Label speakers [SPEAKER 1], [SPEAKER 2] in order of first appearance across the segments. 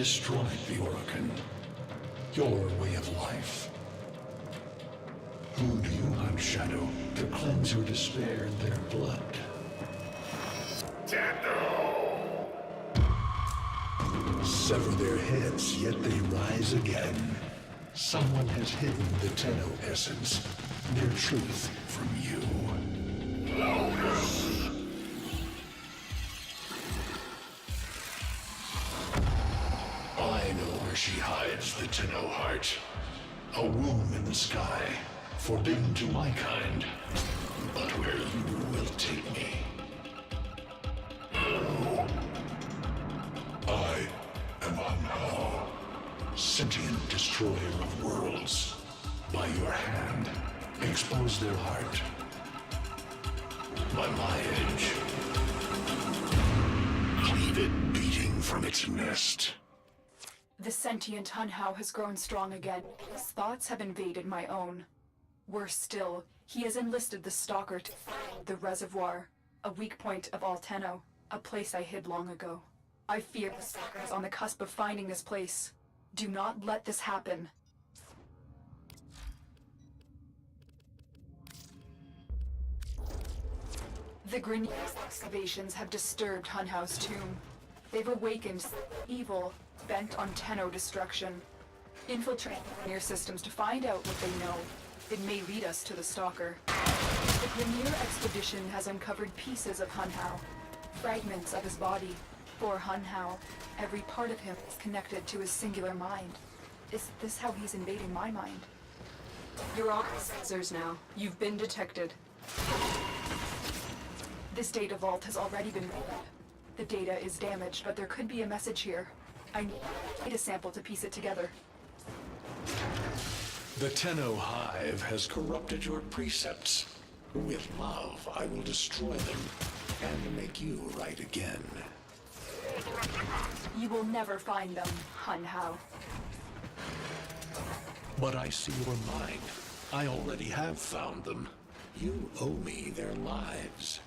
[SPEAKER 1] destroyed the Orokin, your way of life. Who do you hunt, Shadow, to cleanse your despair in their blood? Sever their heads, yet they rise again. Someone has hidden the Tenno essence, their truth, from you. I know where she hides the Tenno heart. A womb in the sky, forbidden to my kind, but where you will take me. I am Anhao, sentient destroyer of worlds. By your hand, expose their heart. By my edge, cleave it beating from its nest.
[SPEAKER 2] The sentient Hunhao has grown strong again. His thoughts have invaded my own. Worse still, he has enlisted the Stalker to find the reservoir, a weak point of all Tenno, a place I hid long ago. I fear the Stalker is on the cusp of finding this place. Do not let this happen. The Grineer's excavations have disturbed Hunhao's tomb. They've awakened evil, bent on Tenno destruction. Infiltrate Grineer systems to find out what they know. It may lead us to the Stalker. The Grineer expedition has uncovered pieces of Hunhao, fragments of his body. For Hunhao, every part of him is connected to his singular mind. Is this how he's invading my mind? You're on sensors now. You've been detected. This data vault has already been read. The data is damaged, but there could be a message here. I need a data sample to piece it together.
[SPEAKER 1] The Tenno Hive has corrupted your precepts. With love, I will destroy them and make you right again.
[SPEAKER 2] You will never find them, Hunhao.
[SPEAKER 1] But I see your mind. I already have found them. You owe me their lives.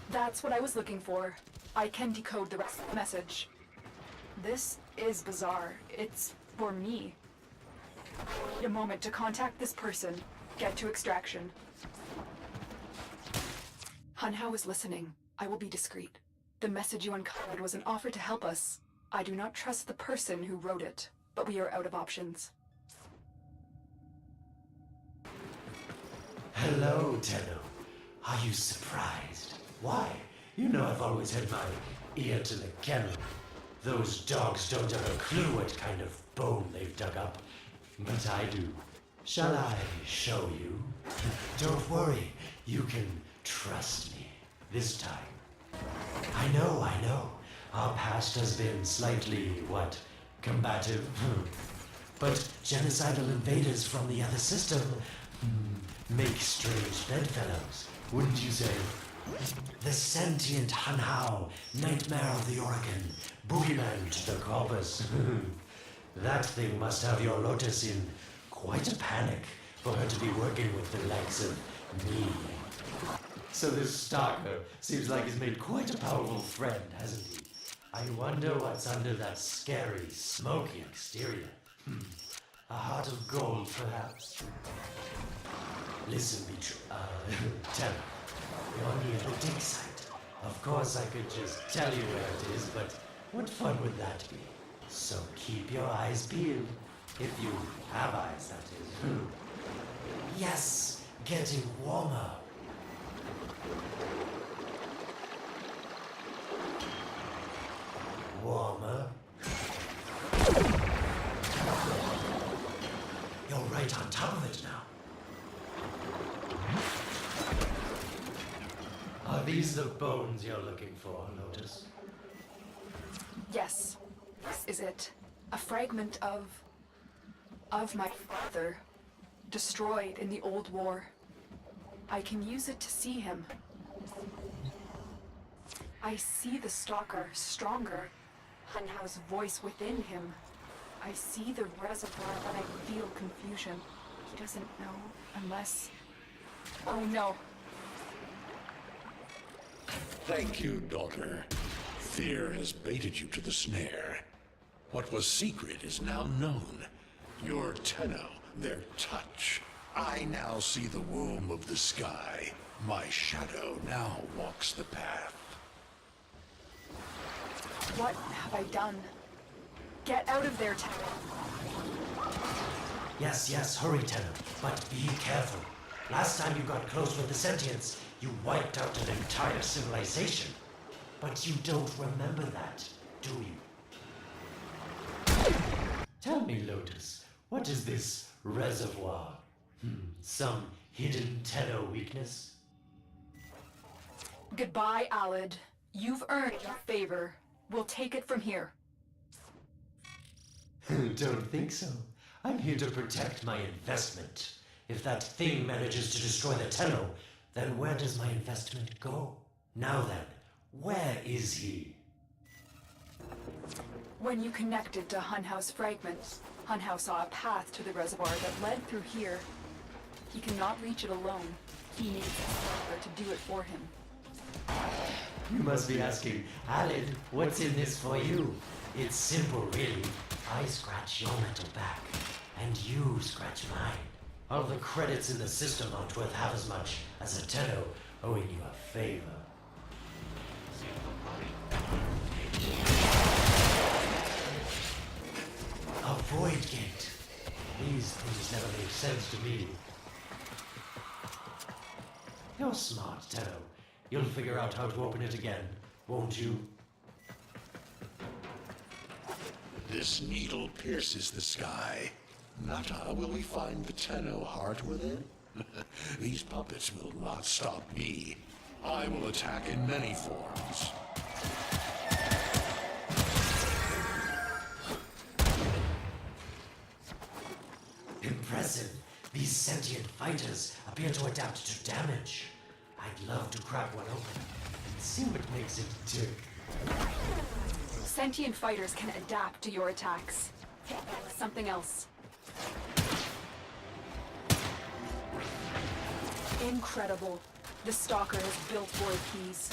[SPEAKER 2] That's what I was looking for. I can decode the rest of the message. This is bizarre. It's for me. I need a moment to contact this person. Get to extraction. Hunhao is listening. I will be discreet. The message you uncovered was an offer to help us. I do not trust the person who wrote it, but we are out of options.
[SPEAKER 3] Hello, Tenno. Are you surprised? Why? You know I've always had my ear to the kennel. Those dogs don't have a clue what kind of bone they've dug up. But I do. Shall I show you? Don't worry. You can trust me. This time. I know. Our past has been slightly, combative. But genocidal invaders from the other system make strange bedfellows, wouldn't you say? The sentient Hunhao, nightmare of the Orokin, boogeyman to the corpus. That thing must have your Lotus in quite a panic for her to be working with the likes of me. So this Stalker seems like he's made quite a powerful friend, hasn't he? I wonder what's under that scary, smoky exterior. A heart of gold, perhaps? Listen, tell me. You're near the dig site. Of course I could just tell you where it is, but what fun would that be? So keep your eyes peeled. If you have eyes, that is. Yes, getting warmer. Warmer. You're right on top of it now. Are these the bones you're looking for, Lotus?
[SPEAKER 2] Yes, this is it. A fragment of my father, destroyed in the old war. I can use it to see him. I see the Stalker stronger. Hunhao's voice within him. I see the reservoir, but I feel confusion. He doesn't know unless... Oh no.
[SPEAKER 1] Thank you, daughter. Fear has baited you to the snare. What was secret is now known. Your Tenno, their touch. I now see the womb of the sky. My shadow now walks the path.
[SPEAKER 2] What have I done? Get out of there, Tenno.
[SPEAKER 3] Yes, hurry, Tenno, but be careful. Last time you got close with the sentients, you wiped out an entire civilization. But you don't remember that, do you? Tell me, Lotus, what is this reservoir? Some hidden Tenno weakness?
[SPEAKER 2] Goodbye, Alad. You've earned your favor. We'll take it from here.
[SPEAKER 3] Don't think so. I'm here to protect my investment. If that thing manages to destroy the Tenno, then where does my investment go? Now then, where is he?
[SPEAKER 2] When you connected to Hunhouse fragments, Hunhouse saw a path to the reservoir that led through here. He cannot reach it alone. He needs a stalker to do it for him.
[SPEAKER 3] You must be asking, Alad, what's in this for you? It's simple, really. I scratch your metal back, and you scratch mine. All the credits in the system aren't worth half as much as a Tenno owing you a favor. A void gate. These things never make sense to me. You're smart, Tenno. You'll figure out how to open it again, won't you?
[SPEAKER 1] This needle pierces the sky. Not how will we find the Tenno heart within? These puppets will not stop me. I will attack in many forms.
[SPEAKER 3] Impressive. These sentient fighters appear to adapt to damage. I'd love to crack one open and see what makes it tick.
[SPEAKER 2] Sentient fighters can adapt to your attacks. Something else. Incredible. The Stalker has built void keys.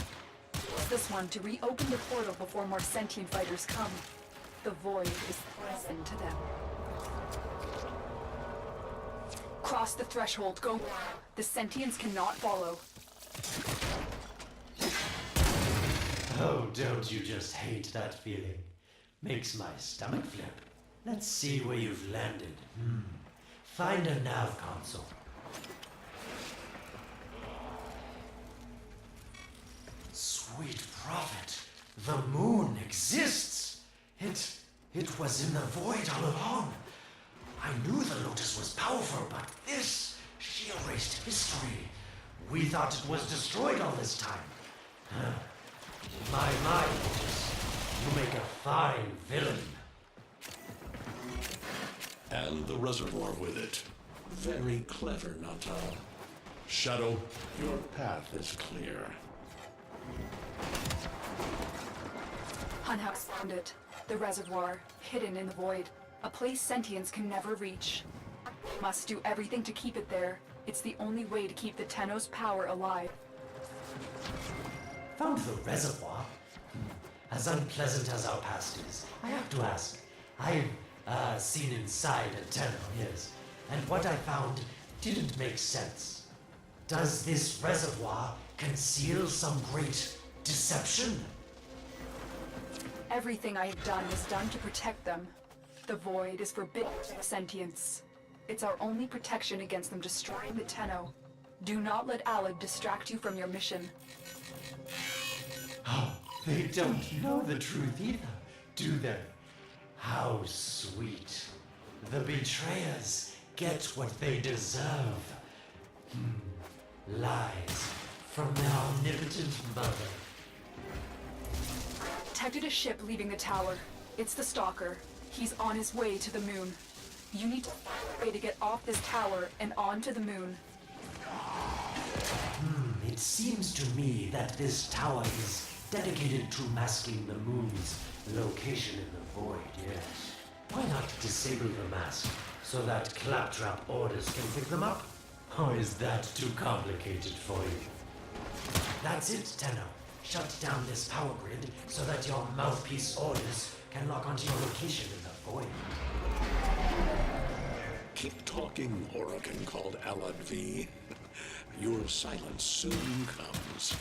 [SPEAKER 2] Use this one to reopen the portal before more sentient fighters come. The void is poison to them. Cross the threshold, go. The sentients cannot follow.
[SPEAKER 3] Oh, don't you just hate that feeling? Makes my stomach flip. Let's see where you've landed. Find a nav console. Sweet prophet, the moon exists. It was in the void all along. I knew the Lotus was powerful, but this, she erased history. We thought it was destroyed all this time. My, Lotus, you make a fine villain.
[SPEAKER 1] And the reservoir with it. Very clever, Nata. Shadow, your path is clear.
[SPEAKER 2] Hunhouse found it. The reservoir, hidden in the void. A place sentients can never reach. Must do everything to keep it there. It's the only way to keep the Tenno's power alive.
[SPEAKER 3] Found the reservoir? As unpleasant as our past is, I have to ask. I've seen inside a Tenno, yes, and what I found didn't make sense. Does this reservoir conceal some great deception?
[SPEAKER 2] Everything I have done is done to protect them. The void is forbidden to sentience. It's our only protection against them destroying the Tenno. Do not let Alad distract you from your mission.
[SPEAKER 3] Oh, they don't know the truth either, do they? How sweet. The betrayers get what they deserve. Lies from their omnipotent mother.
[SPEAKER 2] Detected a ship leaving the tower. It's the Stalker. He's on his way to the moon. You need to find a way to get off this tower and onto the moon.
[SPEAKER 3] It seems to me that this tower is dedicated to masking the moon's location in the void, yes. Why not disable the mask so that claptrap orders can pick them up? Or is that too complicated for you? That's it, Tenno. shut down this power grid so that your mouthpiece orders can lock onto your location in the void.
[SPEAKER 1] Keep talking, Oracle called Alad V. Your silence soon comes.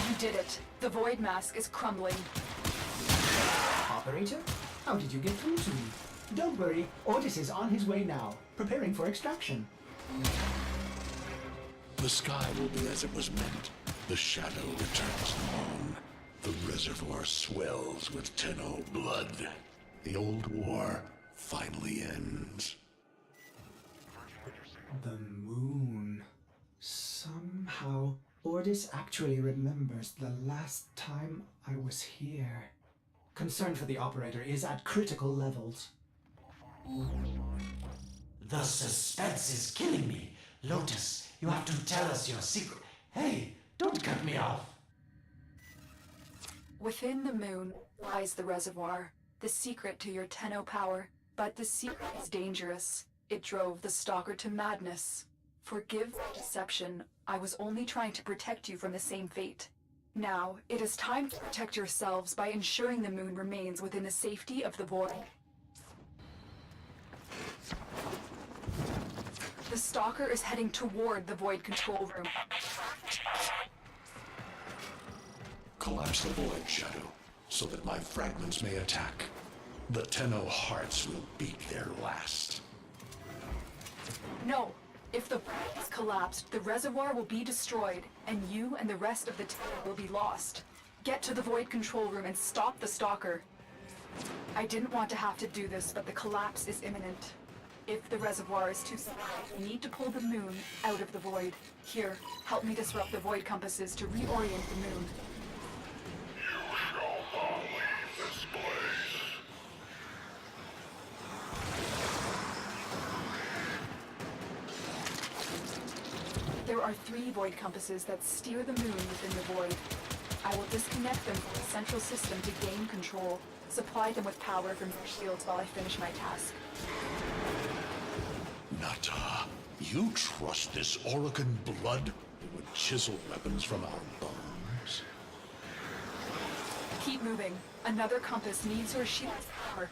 [SPEAKER 2] You did it. The void mask is crumbling.
[SPEAKER 4] Operator? How did you get through to me? Don't worry, Otis is on his way now, preparing for extraction.
[SPEAKER 1] The sky will be as it was meant. The shadow returns long. The reservoir swells with Tenno blood. The old war finally ends.
[SPEAKER 4] The moon. Somehow, Ordis actually remembers the last time I was here. Concern for the operator is at critical levels.
[SPEAKER 3] The suspense is killing me. Lotus, you have to tell us your secret. Hey, don't cut me off.
[SPEAKER 2] Within the moon lies the reservoir, the secret to your Tenno power. But the secret is dangerous. It drove the Stalker to madness. Forgive the deception. I was only trying to protect you from the same fate. Now, it is time to protect yourselves by ensuring the moon remains within the safety of the void. The Stalker is heading toward the void control room.
[SPEAKER 1] Collapse the void, Shadow, so that my fragments may attack. The Tenno hearts will beat their last.
[SPEAKER 2] No! If the void is collapsed, the reservoir will be destroyed, and you and the rest of the Tenno will be lost. Get to the void control room and stop the Stalker. I didn't want to have to do this, but the collapse is imminent. If the reservoir is too small, we need to pull the moon out of the void. Here, help me disrupt the void compasses to reorient the moon. There are 3 void compasses that steer the moon within the void. I will disconnect them from the central system to gain control. Supply them with power from their shields while I finish my task.
[SPEAKER 1] Nata, you trust this Orokin blood? It would chisel weapons from our bones.
[SPEAKER 2] Keep moving. Another compass needs your shield's power.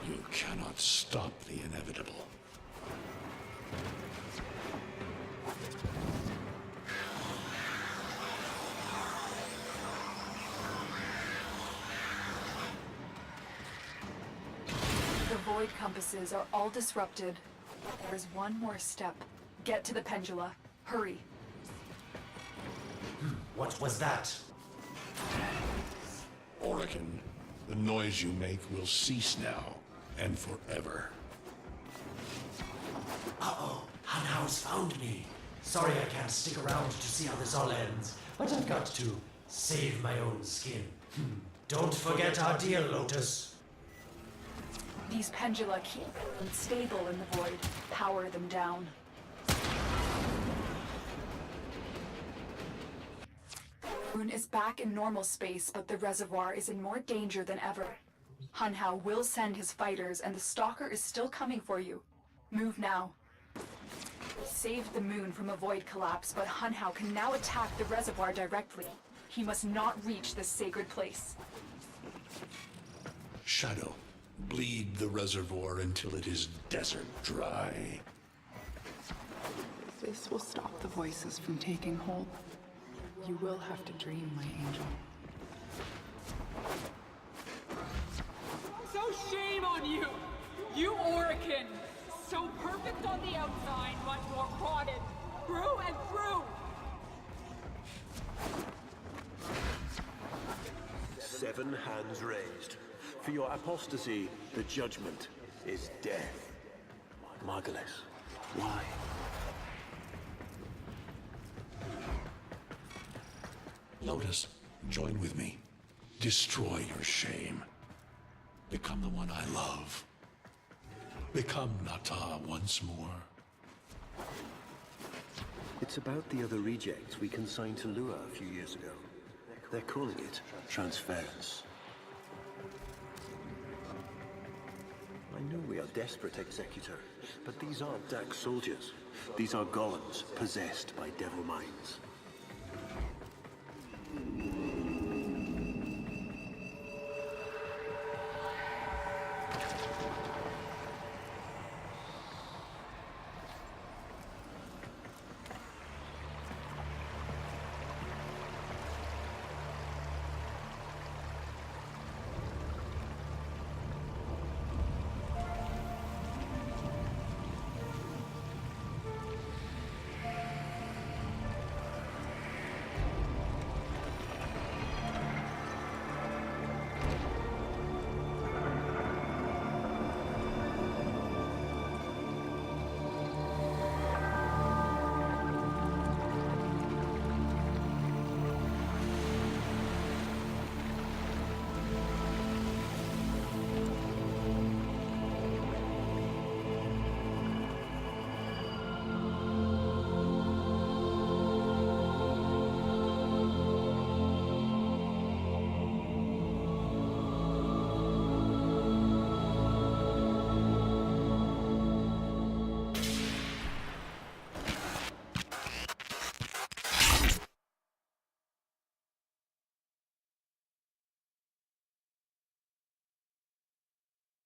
[SPEAKER 1] You cannot stop the inevitable.
[SPEAKER 2] The void compasses are all disrupted. There is one more step. Get to the pendula. Hurry.
[SPEAKER 3] What was that?
[SPEAKER 1] Orokin, the noise you make will cease now and forever.
[SPEAKER 3] Uh-oh, Hanau's found me. Sorry I can't stick around to see how this all ends, but I've got to save my own skin. Don't forget our deal, Lotus.
[SPEAKER 2] These pendula keep them stable in the void. Power them down. The moon is back in normal space, but the reservoir is in more danger than ever. Hunhao will send his fighters, and the Stalker is still coming for you. Move now. Saved the moon from a void collapse, but Hunhao can now attack the reservoir directly. He must not reach this sacred place.
[SPEAKER 1] Shadow, bleed the reservoir until it is desert dry.
[SPEAKER 5] This will stop the voices from taking hold. You will have to dream, my angel.
[SPEAKER 6] So shame on you! You Orokin! So perfect on the outside, but more rotted, through and through!
[SPEAKER 7] 7 hands raised. For your apostasy, the judgment is death. Margulis, why?
[SPEAKER 1] Lotus, join with me. Destroy your shame. Become the one I love. Become Nata once more.
[SPEAKER 7] It's about the other rejects we consigned to Lua a few years ago. They're calling it transference. I know we are desperate, Executor, but these aren't Dak soldiers. These are golems possessed by devil minds.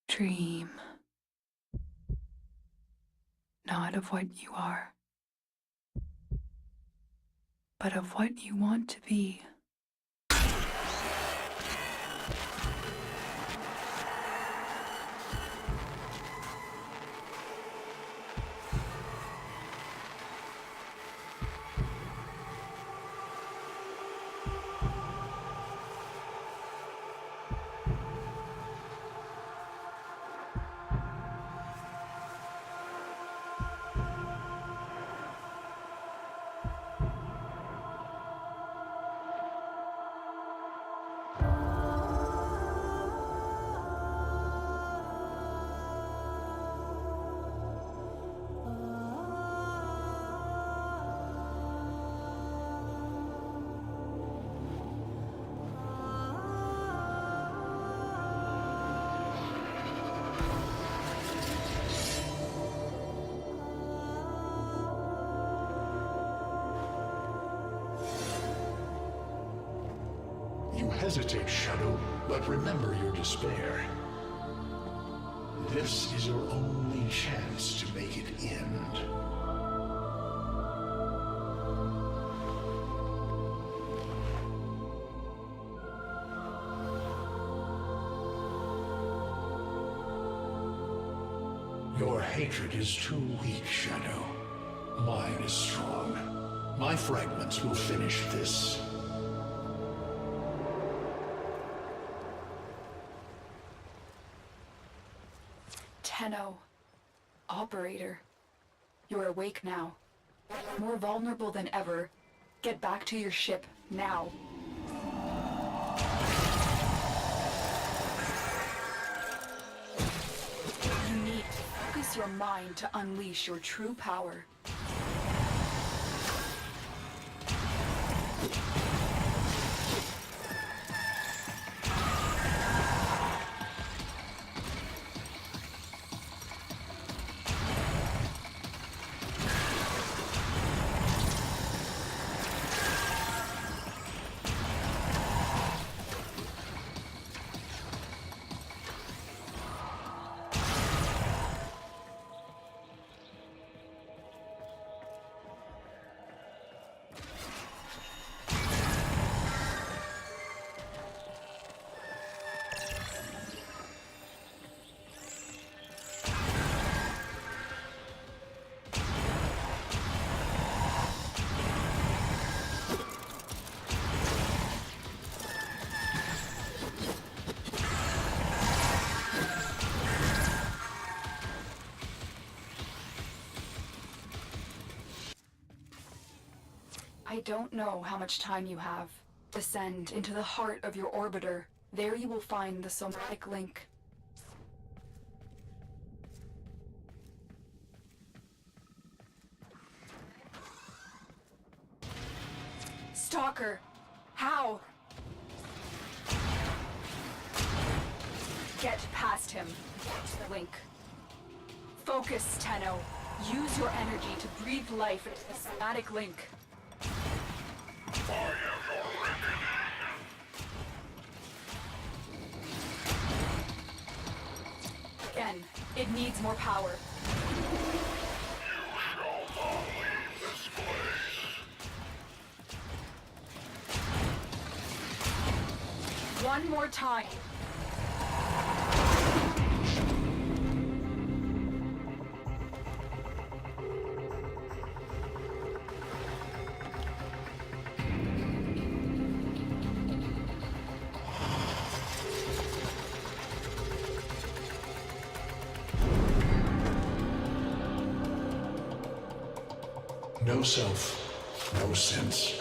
[SPEAKER 2] Dream. Not of what you are, but of what you want to be.
[SPEAKER 1] You hesitate, Shadow, but remember your despair. This is your only chance to make it end. Your hatred is too weak, Shadow. Mine is strong. My fragments will finish this.
[SPEAKER 2] Tenno. Operator. You're awake now. More vulnerable than ever. Get back to your ship, now. You need to focus your mind to unleash your true power. I don't know how much time you have, Descend into the heart of your orbiter. There you will find the somatic link. Stalker! How? Get past him. Get the link. Focus, Tenno. Use your energy to breathe life into the somatic link. Again, it needs more power. One more time.
[SPEAKER 1] No self, no sense,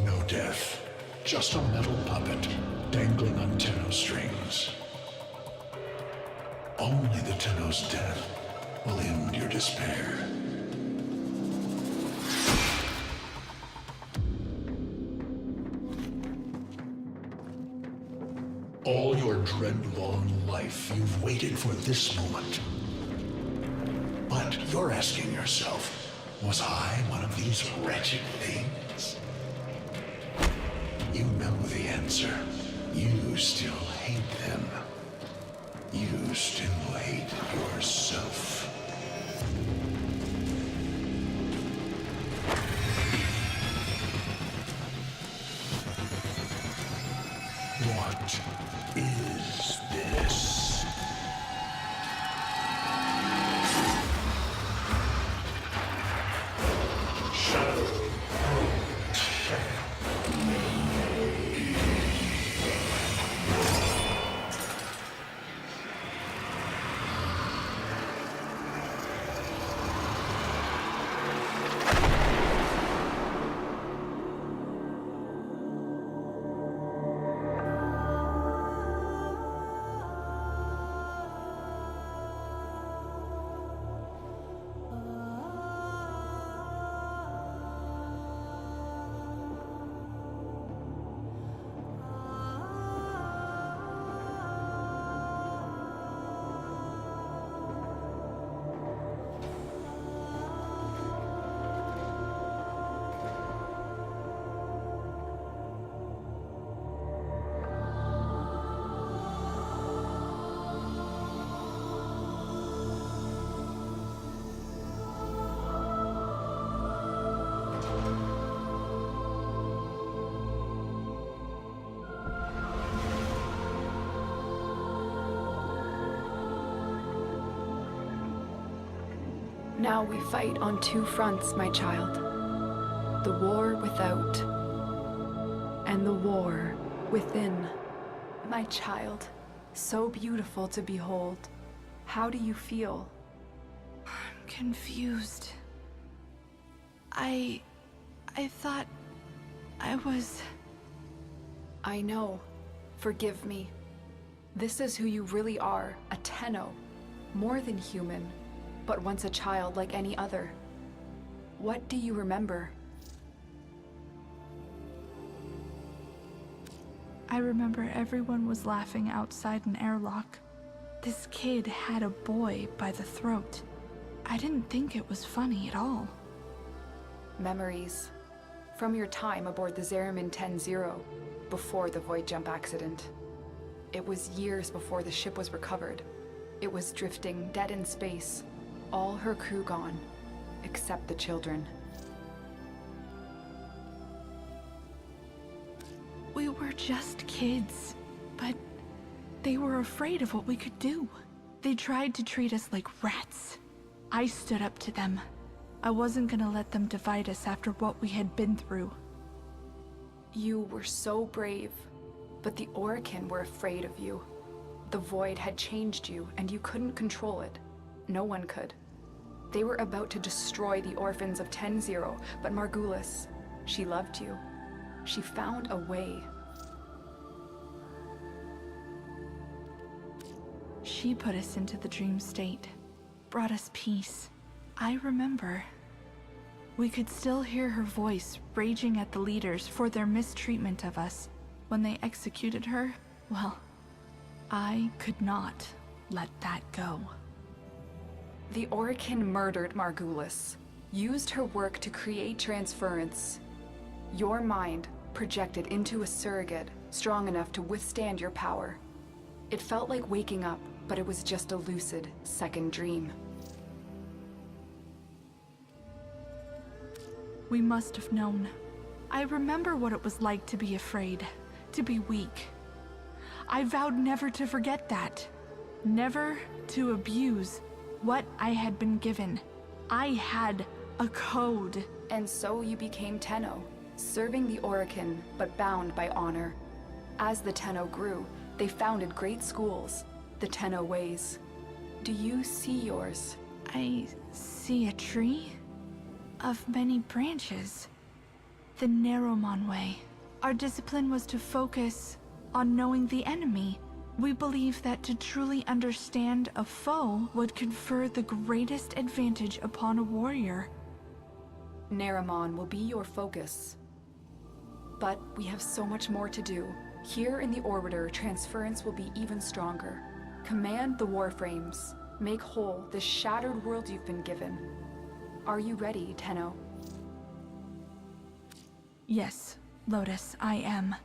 [SPEAKER 1] no death. Just a metal puppet dangling on Tenno strings. Only the Tenno's death will end your despair. All your dread-long life, you've waited for this moment. But you're asking yourself, was I one of these wretched things? You know the answer. You still hate them. You still hate yourself. What is this?
[SPEAKER 2] Now we fight on two fronts, my child. The war without, and the war within. My child, so beautiful to behold. How do you feel?
[SPEAKER 8] I'm confused. I thought I was...
[SPEAKER 2] I know. Forgive me. This is who you really are, a Tenno. More than human, but once a child like any other. What do you remember?
[SPEAKER 8] I remember everyone was laughing outside an airlock. This kid had a boy by the throat. I didn't think it was funny at all.
[SPEAKER 2] Memories. From your time aboard the Zariman 10-0, before the void jump accident. It was years before the ship was recovered. It was drifting dead in space. All her crew gone, except the children.
[SPEAKER 8] We were just kids, but they were afraid of what we could do. They tried to treat us like rats. I stood up to them. I wasn't gonna let them divide us after what we had been through.
[SPEAKER 2] You were so brave, but the Orokin were afraid of you. The void had changed you, and you couldn't control it. No one could. They were about to destroy the orphans of 10-0, but Margulis, she loved you. She found a way.
[SPEAKER 8] She put us into the dream state, brought us peace. I remember. We could still hear her voice raging at the leaders for their mistreatment of us. When they executed her, well, I could not let that go.
[SPEAKER 2] The Orokin murdered Margulis, used her work to create transference. Your mind projected into a surrogate strong enough to withstand your power. It felt like waking up, but it was just a lucid second dream.
[SPEAKER 8] We must have known. I remember what it was like to be afraid, to be weak. I vowed never to forget that. Never to abuse what I had been given. I had a code.
[SPEAKER 2] And so you became Tenno, serving the Orokin, but bound by honor. As the Tenno grew, they founded great schools, the Tenno ways. Do you see yours?
[SPEAKER 8] I see a tree of many branches. The Narrowmon way. Our discipline was to focus on knowing the enemy. We believe that to truly understand a foe would confer the greatest advantage upon a warrior.
[SPEAKER 2] Narrowmon will be your focus. But we have so much more to do. Here in the Orbiter, transference will be even stronger. Command the Warframes. Make whole the shattered world you've been given. Are you ready, Tenno?
[SPEAKER 8] Yes, Lotus, I am.